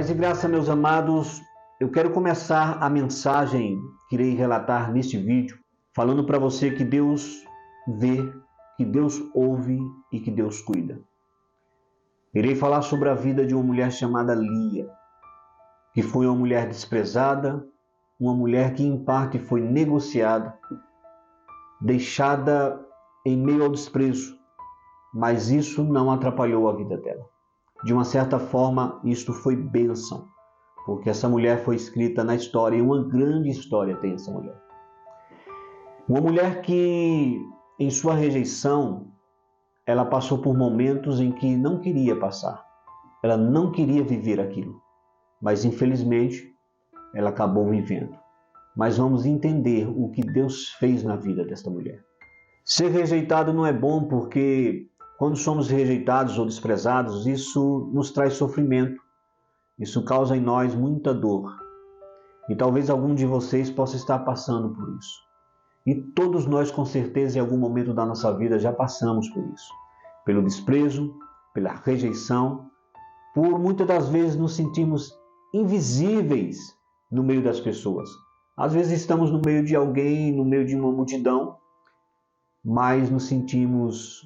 Paz e graça, meus amados, eu quero começar a mensagem que irei relatar neste vídeo, falando para você que Deus vê, que Deus ouve e que Deus cuida. Irei falar sobre a vida de uma mulher chamada Lia, que foi uma mulher desprezada, uma mulher que em parte foi negociada, deixada em meio ao desprezo, mas isso não atrapalhou a vida dela. De uma certa forma, isto foi bênção, porque essa mulher foi escrita na história, e uma grande história tem essa mulher. Uma mulher que, em sua rejeição, ela passou por momentos em que não queria passar. Ela não queria viver aquilo, mas infelizmente, ela acabou vivendo. Mas vamos entender o que Deus fez na vida desta mulher. Ser rejeitado não é bom porque quando somos rejeitados ou desprezados, isso nos traz sofrimento. Isso causa em nós muita dor. E talvez algum de vocês possa estar passando por isso. E todos nós, com certeza, em algum momento da nossa vida já passamos por isso. Pelo desprezo, pela rejeição, por muitas das vezes nos sentirmos invisíveis no meio das pessoas. Às vezes estamos no meio de alguém, no meio de uma multidão, mas nos sentimos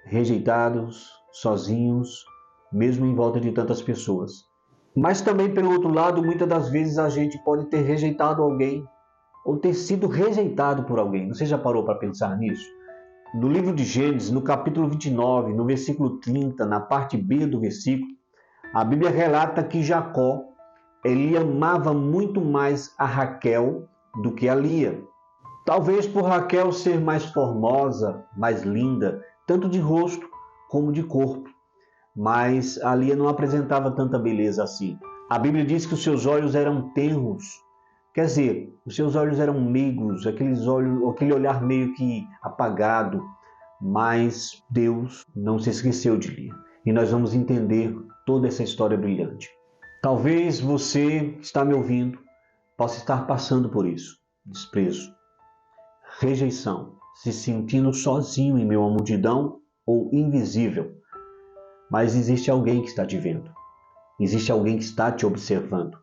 rejeitados, sozinhos, mesmo em volta de tantas pessoas. Mas também, pelo outro lado, muitas das vezes a gente pode ter rejeitado alguém ou ter sido rejeitado por alguém. Você já parou para pensar nisso? No livro de Gênesis, no capítulo 29, no versículo 30, na parte B do versículo, a Bíblia relata que Jacó, ele amava muito mais a Raquel do que a Lia. Talvez por Raquel ser mais formosa, mais linda, tanto de rosto como de corpo. Mas a Lia não apresentava tanta beleza assim. A Bíblia diz que os seus olhos eram tenros. Quer dizer, os seus olhos eram meigos, aquele olhar meio que apagado. Mas Deus não se esqueceu de Lia. E nós vamos entender toda essa história brilhante. Talvez você que está me ouvindo possa estar passando por isso. Desprezo, rejeição, se sentindo sozinho em meio à multidão ou invisível. Mas existe alguém que está te vendo. Existe alguém que está te observando.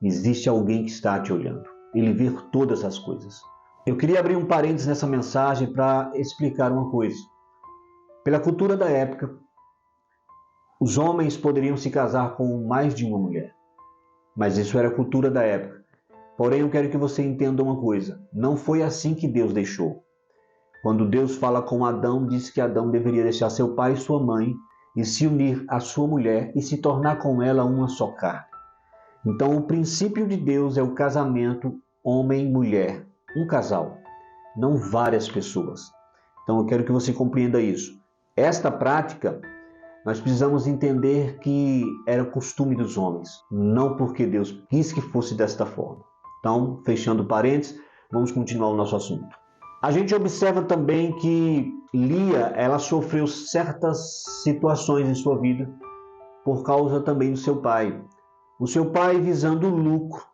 Existe alguém que está te olhando. Ele vê todas as coisas. Eu queria abrir um parênteses nessa mensagem para explicar uma coisa. Pela cultura da época, os homens poderiam se casar com mais de uma mulher. Mas isso era a cultura da época. Porém, eu quero que você entenda uma coisa. Não foi assim que Deus deixou. Quando Deus fala com Adão, diz que Adão deveria deixar seu pai e sua mãe e se unir à sua mulher e se tornar com ela uma só carne. Então, o princípio de Deus é o casamento homem-mulher, um casal, não várias pessoas. Então, eu quero que você compreenda isso. Esta prática, nós precisamos entender que era costume dos homens, não porque Deus quis que fosse desta forma. Então, fechando parênteses, vamos continuar o nosso assunto. A gente observa também que Lia, ela sofreu certas situações em sua vida por causa também do seu pai. O seu pai visando lucro,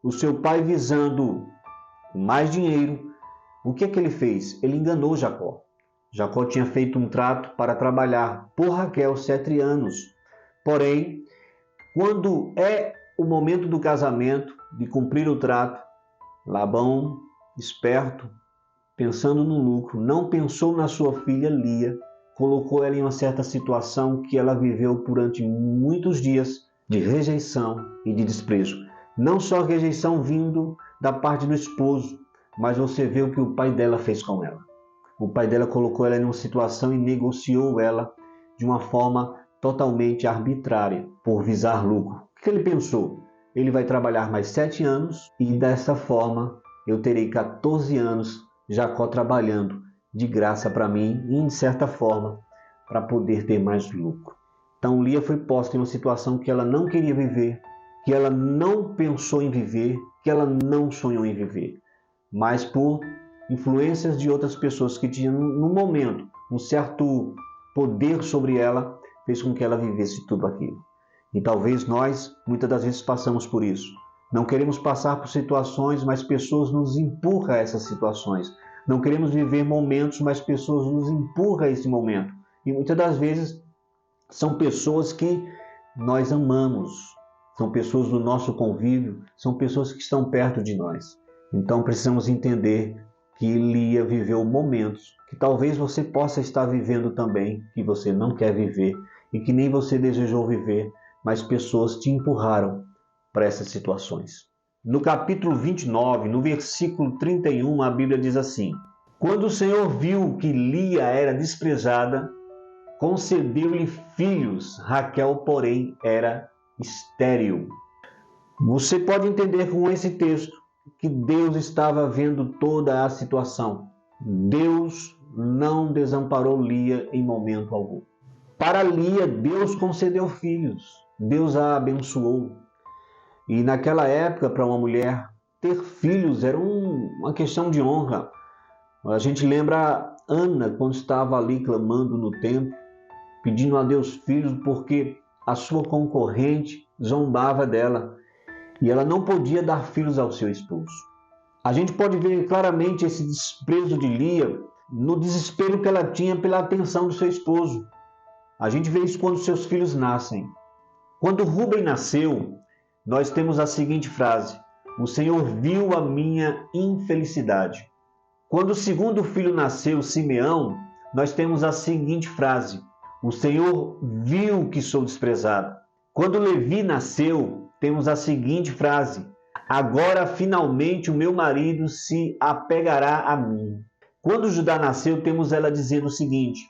o seu pai visando mais dinheiro. O que é que ele fez? Ele enganou Jacó. Jacó tinha feito um trato para trabalhar por Raquel 7 anos. Porém, quando é o momento do casamento, de cumprir o trato, Labão, esperto, pensando no lucro, não pensou na sua filha Lia, colocou ela em uma certa situação que ela viveu durante muitos dias de rejeição e de desprezo. Não só rejeição vindo da parte do esposo, mas você vê o que o pai dela fez com ela. O pai dela colocou ela em uma situação e negociou ela de uma forma totalmente arbitrária, por visar lucro. O que ele pensou? Ele vai trabalhar mais 7 anos e dessa forma eu terei 14 anos Jacó trabalhando de graça para mim e, de certa forma, para poder ter mais lucro. Então, Lia foi posta em uma situação que ela não queria viver, que ela não pensou em viver, que ela não sonhou em viver. Mas por influências de outras pessoas que tinham, no momento, um certo poder sobre ela, fez com que ela vivesse tudo aquilo. E talvez nós, muitas das vezes, passamos por isso. Não queremos passar por situações, mas pessoas nos empurram a essas situações. Não queremos viver momentos, mas pessoas nos empurram a esse momento. E muitas das vezes são pessoas que nós amamos, são pessoas do nosso convívio, são pessoas que estão perto de nós. Então precisamos entender que Lia viveu momentos que talvez você possa estar vivendo também, que você não quer viver e que nem você desejou viver, mas pessoas te empurraram para essas situações. No capítulo 29, no versículo 31, a Bíblia diz assim: quando o Senhor viu que Lia era desprezada, concedeu-lhe filhos, Raquel, porém, era estéril. Você pode entender com esse texto que Deus estava vendo toda a situação. Deus não desamparou Lia em momento algum. Para Lia, Deus concedeu filhos, Deus a abençoou. E naquela época, para uma mulher, ter filhos era uma questão de honra. A gente lembra Ana, quando estava ali clamando no templo, pedindo a Deus filhos, porque a sua concorrente zombava dela e ela não podia dar filhos ao seu esposo. A gente pode ver claramente esse desprezo de Lia no desespero que ela tinha pela atenção do seu esposo. A gente vê isso quando seus filhos nascem. Quando Rúben nasceu, nós temos a seguinte frase: o Senhor viu a minha infelicidade. Quando o segundo filho nasceu, Simeão, nós temos a seguinte frase: o Senhor viu que sou desprezado. Quando Levi nasceu, temos a seguinte frase: agora finalmente o meu marido se apegará a mim. Quando Judá nasceu, temos ela dizendo o seguinte: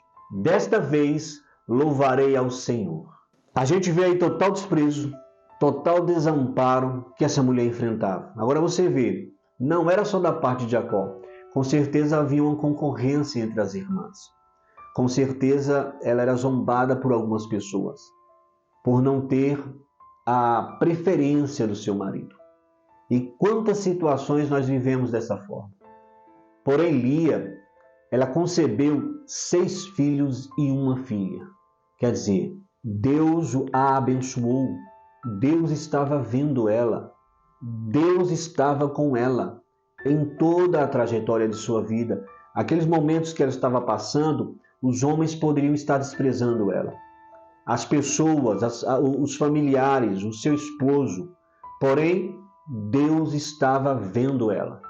desta vez louvarei ao Senhor. A gente vê aí total desprezo, total desamparo que essa mulher enfrentava. Agora você vê, não era só da parte de Jacó. Com certeza havia uma concorrência entre as irmãs. Com certeza ela era zombada por algumas pessoas, por não ter a preferência do seu marido. E quantas situações nós vivemos dessa forma. Porém, Lia, ela concebeu 6 filhos e uma filha. Quer dizer, Deus a abençoou. Deus estava vendo ela. Deus estava com ela em toda a trajetória de sua vida. Aqueles momentos que ela estava passando, os homens poderiam estar desprezando ela. As pessoas, os familiares, o seu esposo. Porém, Deus estava vendo ela.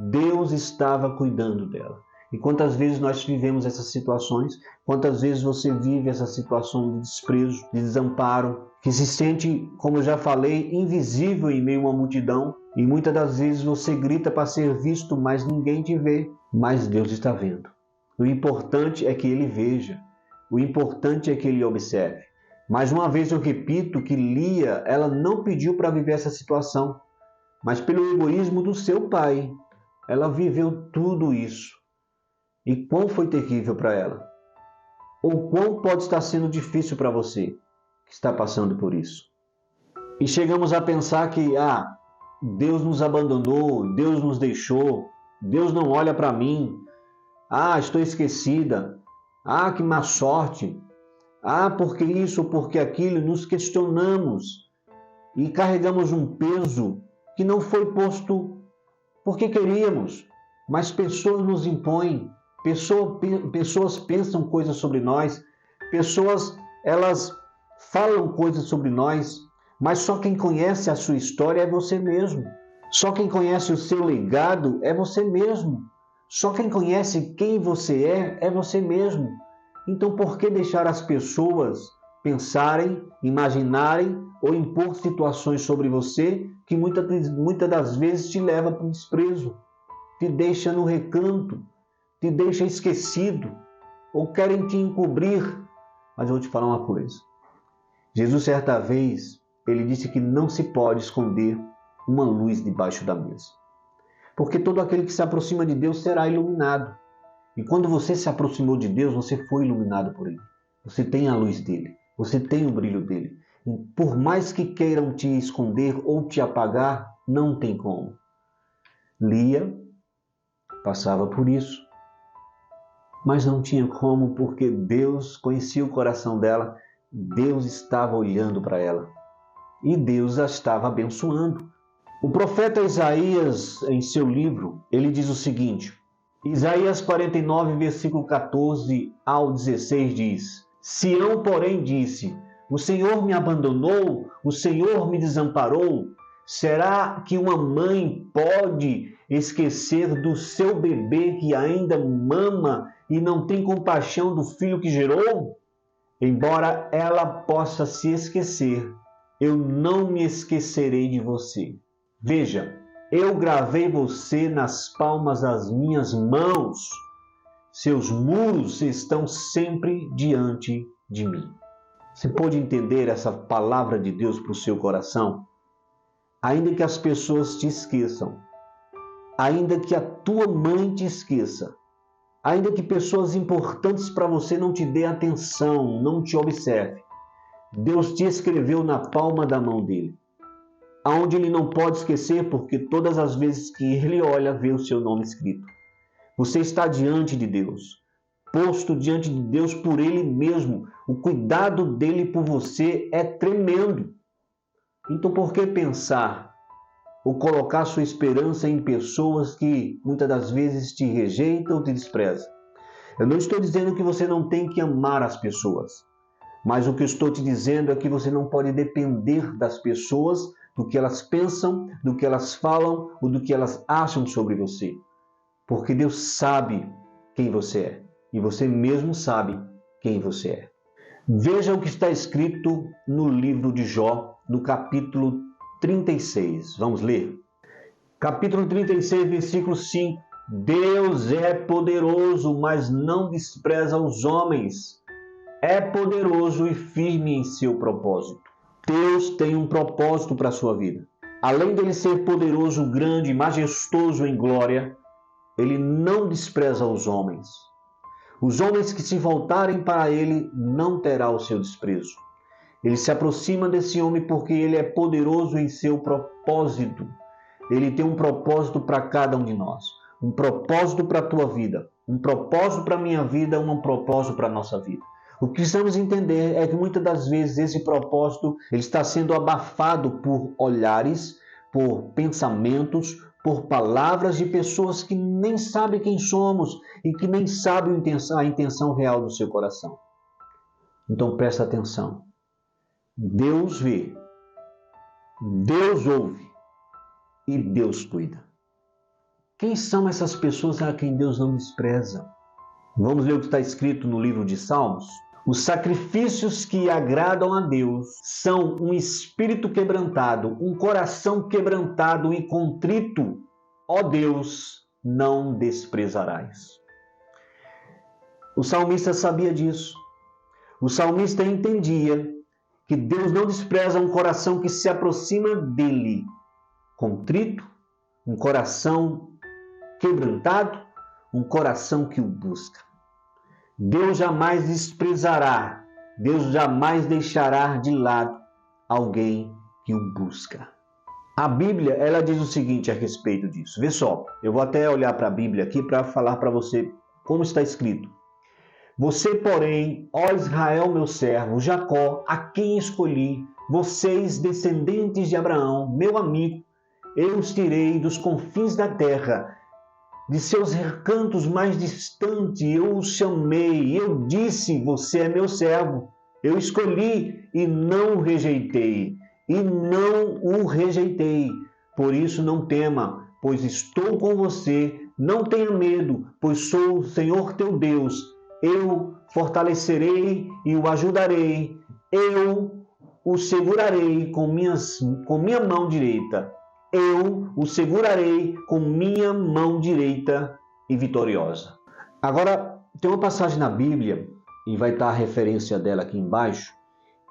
Deus estava cuidando dela. E quantas vezes nós vivemos essas situações? Quantas vezes você vive essa situação de desprezo, de desamparo, que se sente, como eu já falei, invisível em meio a uma multidão? E muitas das vezes você grita para ser visto, mas ninguém te vê. Mas Deus está vendo. O importante é que Ele veja. O importante é que Ele observe. Mais uma vez eu repito que Lia, ela não pediu para viver essa situação, mas pelo egoísmo do seu pai, ela viveu tudo isso. E quão foi terrível para ela? Ou quão pode estar sendo difícil para você que está passando por isso? E chegamos a pensar que, Deus nos abandonou, Deus nos deixou, Deus não olha para mim, estou esquecida, que má sorte, porque isso, porque aquilo, nos questionamos e carregamos um peso que não foi posto porque queríamos, mas pessoas nos impõem, pessoas pensam coisas sobre nós, pessoas elas falam coisas sobre nós, mas só quem conhece a sua história é você mesmo. Só quem conhece o seu legado é você mesmo. Só quem conhece quem você é você mesmo. Então por que deixar as pessoas pensarem, imaginarem ou impor situações sobre você que muitas das vezes te leva para o desprezo, te deixa no recanto, te deixa esquecido ou querem te encobrir? Mas eu vou te falar uma coisa. Jesus, certa vez, ele disse que não se pode esconder uma luz debaixo da mesa. Porque todo aquele que se aproxima de Deus será iluminado. E quando você se aproximou de Deus, você foi iluminado por Ele. Você tem a luz dele, você tem o brilho dele. E por mais que queiram te esconder ou te apagar, não tem como. Lia passava por isso. Mas não tinha como, porque Deus conhecia o coração dela, Deus estava olhando para ela e Deus a estava abençoando. O profeta Isaías, em seu livro, ele diz o seguinte, Isaías 49, versículo 14 ao 16 diz, Sião, porém, disse, O Senhor me abandonou? O Senhor me desamparou? Será que uma mãe pode esquecer do seu bebê que ainda mama e não tem compaixão do filho que gerou? Embora ela possa se esquecer, eu não me esquecerei de você. Veja, eu gravei você nas palmas das minhas mãos. Seus muros estão sempre diante de mim. Você pode entender essa palavra de Deus para o seu coração? Ainda que as pessoas te esqueçam, ainda que a tua mãe te esqueça, ainda que pessoas importantes para você não te dê atenção, não te observe, Deus te escreveu na palma da mão dele, aonde ele não pode esquecer, porque todas as vezes que ele olha, vê o seu nome escrito. Você está diante de Deus, posto diante de Deus por ele mesmo. O cuidado dele por você é tremendo. Então, por que pensar ou colocar sua esperança em pessoas que muitas das vezes te rejeitam ou te desprezam? Eu não estou dizendo que você não tem que amar as pessoas, mas o que eu estou te dizendo é que você não pode depender das pessoas, do que elas pensam, do que elas falam ou do que elas acham sobre você. Porque Deus sabe quem você é e você mesmo sabe quem você é. Veja o que está escrito no livro de Jó, no capítulo 36. Vamos ler? Capítulo 36, versículo 5. Deus é poderoso, mas não despreza os homens. É poderoso e firme em seu propósito. Deus tem um propósito para a sua vida. Além dele ser poderoso, grande, majestoso em glória, ele não despreza os homens. Os homens que se voltarem para ele não terá o seu desprezo. Ele se aproxima desse homem porque ele é poderoso em seu propósito. Ele tem um propósito para cada um de nós. Um propósito para a tua vida. Um propósito para a minha vida, um propósito para a nossa vida. O que precisamos entender é que muitas das vezes esse propósito ele está sendo abafado por olhares, por pensamentos, por palavras de pessoas que nem sabem quem somos e que nem sabem a intenção real do seu coração. Então presta atenção. Deus vê, Deus ouve e Deus cuida. Quem são essas pessoas a quem Deus não despreza? Vamos ler o que está escrito no livro de Salmos? Os sacrifícios que agradam a Deus são um espírito quebrantado, um coração quebrantado e contrito. Ó Deus, não desprezarás. O salmista sabia disso. O salmista entendia que Deus não despreza um coração que se aproxima dele, contrito, um coração quebrantado, um coração que o busca. Deus jamais desprezará, Deus jamais deixará de lado alguém que o busca. A Bíblia, ela diz o seguinte a respeito disso. Vê só, eu vou até olhar para a Bíblia aqui para falar para você como está escrito. Você, porém, ó Israel, meu servo, Jacó, a quem escolhi, vocês, descendentes de Abraão, meu amigo, eu os tirei dos confins da terra, de seus recantos mais distantes, eu os chamei, eu disse, você é meu servo, eu escolhi e não o rejeitei, por isso não tema, pois estou com você, não tenha medo, pois sou o Senhor teu Deus, eu fortalecerei e o ajudarei, eu o segurarei com minha mão direita. Eu o segurarei com minha mão direita e vitoriosa. Agora, tem uma passagem na Bíblia, e vai estar a referência dela aqui embaixo,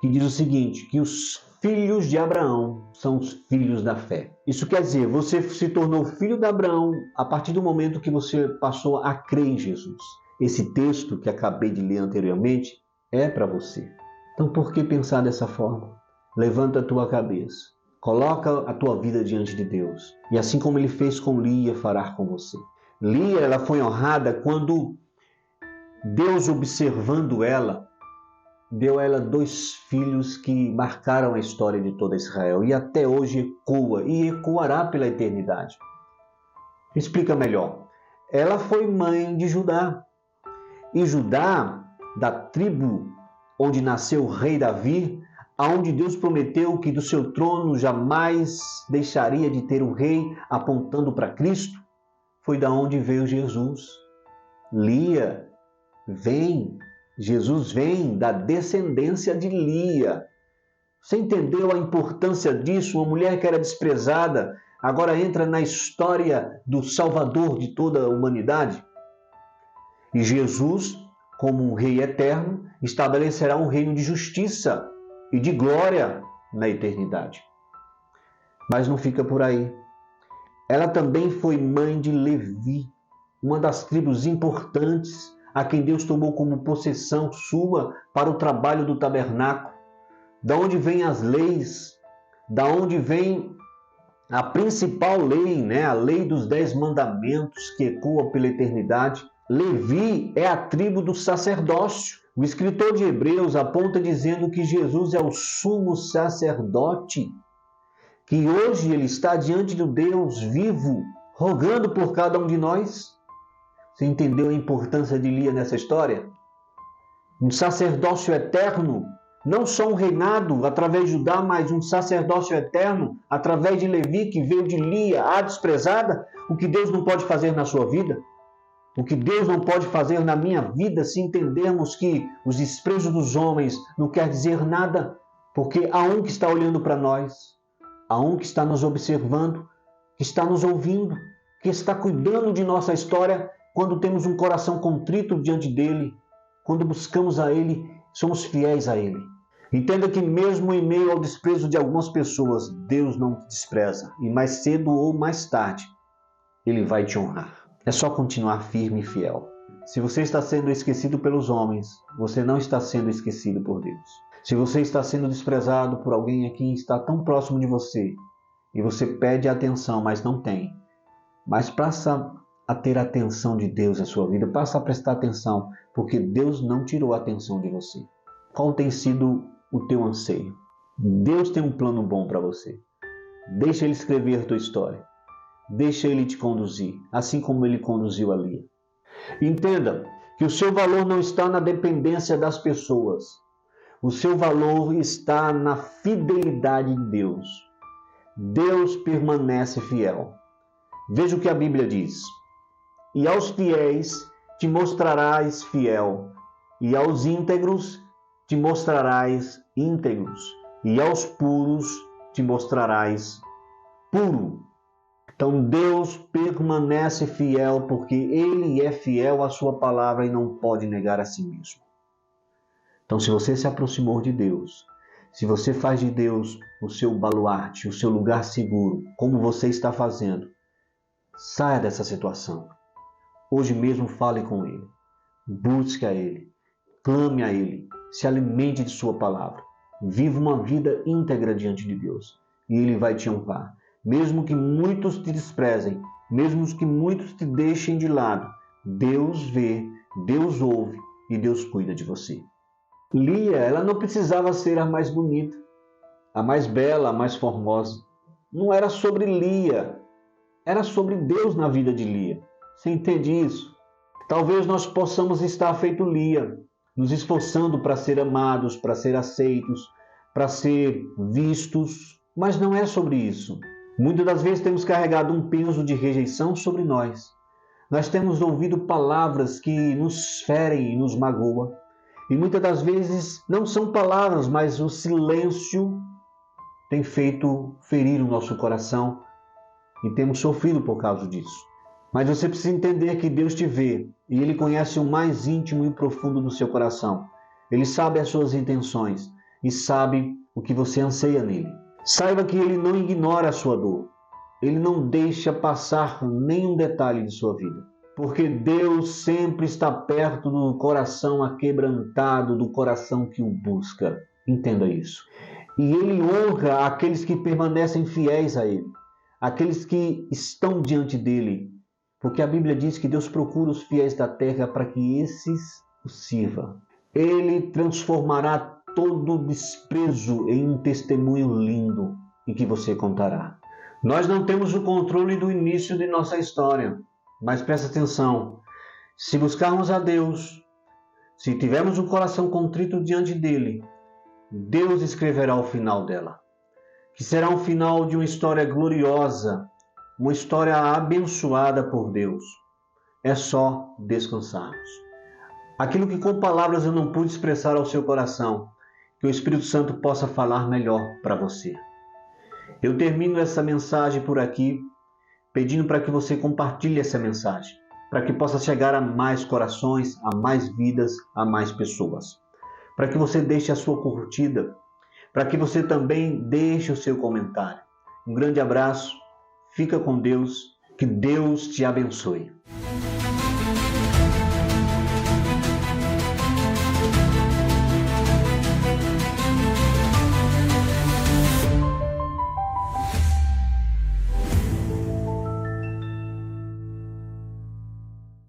que diz o seguinte, que os filhos de Abraão são os filhos da fé. Isso quer dizer, você se tornou filho de Abraão a partir do momento que você passou a crer em Jesus. Esse texto que acabei de ler anteriormente é para você. Então, por que pensar dessa forma? Levanta a tua cabeça. Coloca a tua vida diante de Deus. E assim como ele fez com Lia, fará com você. Lia, ela foi honrada quando Deus, observando ela, deu a ela 2 filhos que marcaram a história de toda Israel. E até hoje ecoa e ecoará pela eternidade. Explica melhor. Ela foi mãe de Judá. E Judá, da tribo onde nasceu o rei Davi, aonde Deus prometeu que do seu trono jamais deixaria de ter um rei apontando para Cristo, foi da onde veio Jesus. Lia vem, Jesus vem da descendência de Lia. Você entendeu a importância disso? Uma mulher que era desprezada, agora entra na história do Salvador de toda a humanidade. E Jesus, como um rei eterno, estabelecerá um reino de justiça e de glória na eternidade. Mas não fica por aí. Ela também foi mãe de Levi, uma das tribos importantes a quem Deus tomou como possessão sua para o trabalho do tabernáculo. Da onde vêm as leis, da onde vem a principal lei, a lei dos 10 mandamentos que ecoa pela eternidade. Levi é a tribo do sacerdócio. O escritor de Hebreus aponta dizendo que Jesus é o sumo sacerdote, que hoje ele está diante do Deus vivo, rogando por cada um de nós. Você entendeu a importância de Lia nessa história? Um sacerdócio eterno, não só um reinado através de Judá, mas um sacerdócio eterno através de Levi, que veio de Lia, a desprezada. O que Deus não pode fazer na sua vida? O que Deus não pode fazer na minha vida, se entendermos que os desprezos dos homens não quer dizer nada, porque há um que está olhando para nós, há um que está nos observando, que está nos ouvindo, que está cuidando de nossa história quando temos um coração contrito diante dele, quando buscamos a ele, somos fiéis a ele. Entenda que mesmo em meio ao desprezo de algumas pessoas, Deus não te despreza, e mais cedo ou mais tarde, ele vai te honrar. É só continuar firme e fiel. Se você está sendo esquecido pelos homens, você não está sendo esquecido por Deus. Se você está sendo desprezado por alguém a quem está tão próximo de você, e você pede atenção, mas não tem, mas passa a ter a atenção de Deus na sua vida, passa a prestar atenção, porque Deus não tirou a atenção de você. Qual tem sido o teu anseio? Deus tem um plano bom para você. Deixa Ele escrever a tua história. Deixa Ele te conduzir, assim como Ele conduziu a Lia. Entenda que o seu valor não está na dependência das pessoas. O seu valor está na fidelidade de Deus. Deus permanece fiel. Veja o que a Bíblia diz. E aos fiéis te mostrarás fiel, e aos íntegros te mostrarás íntegros, e aos puros te mostrarás puro. Então Deus permanece fiel porque Ele é fiel à sua palavra e não pode negar a si mesmo. Então se você se aproximou de Deus, se você faz de Deus o seu baluarte, o seu lugar seguro, como você está fazendo, saia dessa situação. Hoje mesmo fale com Ele, busque a Ele, clame a Ele, se alimente de sua palavra. Viva uma vida íntegra diante de Deus e Ele vai te honrar. Mesmo que muitos te desprezem, mesmo que muitos te deixem de lado, Deus vê, Deus ouve e Deus cuida de você. Lia, ela não precisava ser a mais bonita, a mais bela, a mais formosa. Não era sobre Lia, era sobre Deus na vida de Lia. Você entende isso? Talvez nós possamos estar feito Lia, nos esforçando para ser amados, para ser aceitos, para ser vistos, mas não é sobre isso. Muitas das vezes temos carregado um peso de rejeição sobre nós. Nós temos ouvido palavras que nos ferem e nos magoam. E muitas das vezes não são palavras, mas o silêncio tem feito ferir o nosso coração e temos sofrido por causa disso. Mas você precisa entender que Deus te vê e Ele conhece o mais íntimo e profundo do seu coração. Ele sabe as suas intenções e sabe o que você anseia nele. Saiba que Ele não ignora a sua dor. Ele não deixa passar nenhum detalhe de sua vida. Porque Deus sempre está perto do coração aquebrantado, do coração que o busca. Entenda isso. E Ele honra aqueles que permanecem fiéis a Ele. Aqueles que estão diante dEle. Porque a Bíblia diz que Deus procura os fiéis da terra para que esses o sirvam. Ele transformará todo desprezo em um testemunho lindo e que você contará. Nós não temos o controle do início de nossa história, mas presta atenção. Se buscarmos a Deus, se tivermos um coração contrito diante dele, Deus escreverá o final dela, que será um final de uma história gloriosa, uma história abençoada por Deus. É só descansarmos. Aquilo que com palavras eu não pude expressar ao seu coração, que o Espírito Santo possa falar melhor para você. Eu termino essa mensagem por aqui, pedindo para que você compartilhe essa mensagem, para que possa chegar a mais corações, a mais vidas, a mais pessoas. Para que você deixe a sua curtida, para que você também deixe o seu comentário. Um grande abraço, fica com Deus, que Deus te abençoe.